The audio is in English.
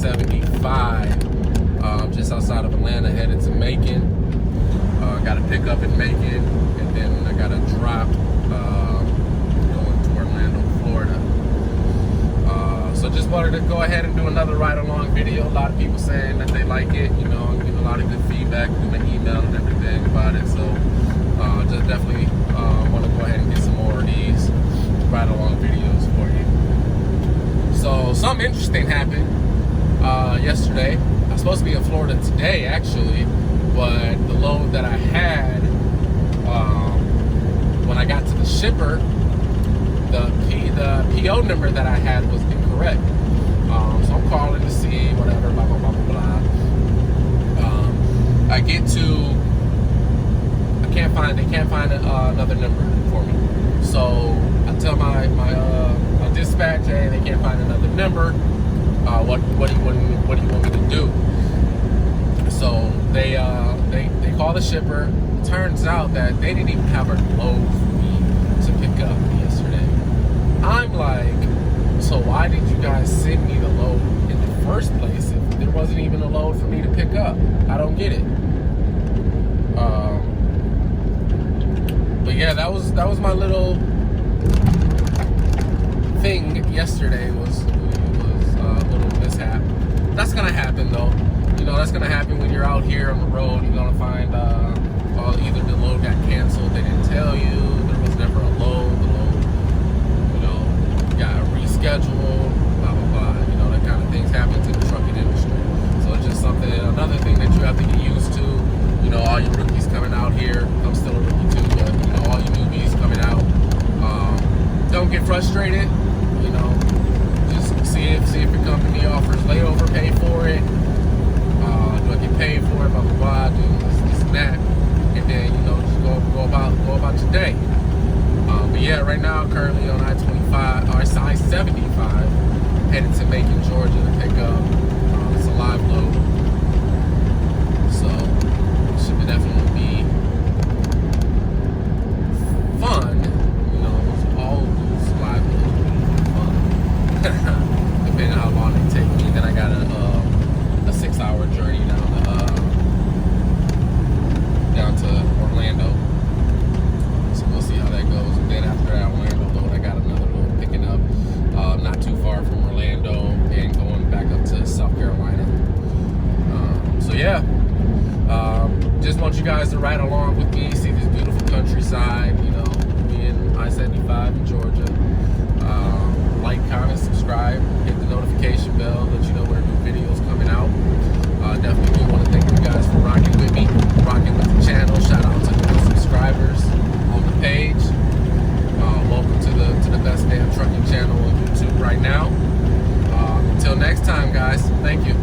I-75 just outside of Atlanta, headed to Macon. Got to pick up in Macon, and then I got to drop going to Orlando, Florida. So just wanted to go ahead and do another ride-along video. A lot of people saying that they like it. You know, I'm getting a lot of good feedback through my email and everything about it. So just definitely want to go ahead and get some more of these ride-along videos for you. So something interesting happened yesterday. I was supposed to be in Florida today, actually, but the load that I had, when I got to the shipper, the PO number that I had was incorrect. So I'm calling to see whatever, blah blah blah blah blah. I get to, they can't find another number for me. So I tell my dispatch, hey, they can't find another number. What do you want me to do? So they call the shipper. Turns out that they didn't even have a load for me to pick up yesterday. I'm like, so why did you guys send me the load in the first place if there wasn't even a load for me to pick up? I don't get it. But yeah, that was my little thing yesterday. Was a little mishap. That's gonna happen though. You know, that's gonna happen when you're out here on the road. You're gonna find either the load got canceled, they didn't tell you, there was never a load, the load, you know, got rescheduled, blah blah blah. You know, that kind of things happen to the trucking industry. So it's just another thing that you have to get used to. You know, all you rookies coming out here, I'm still a rookie too, but you know, all you newbies coming out, don't get frustrated. You know, just see if your company offers layover pay for it. Do I get paid for it? Blah blah blah. Do this and that, and then you know just go about your day. But yeah, right now currently on I-25 or I-75, headed to Macon, Georgia to pick up. It's a live load, so it should definitely be fun. You know, all those live loads will be fun. Depending on how long they take me. Then I got a 6-hour journey down to Orlando. So we'll see how that goes. And then after that Orlando load, I got another load picking up not too far from Orlando and going back up to South Carolina. So yeah, just want you guys to ride along with me, see this beautiful countryside. You know, me in I-75 in Georgia. Like, comment, subscribe, hit the notification bell, let you know when new videos coming out. Definitely do want to thank you guys for rocking with me, rocking with the channel. Shout out to the new subscribers on the page. Welcome to the best damn trucking channel on YouTube right now. Until next time, guys. Thank you.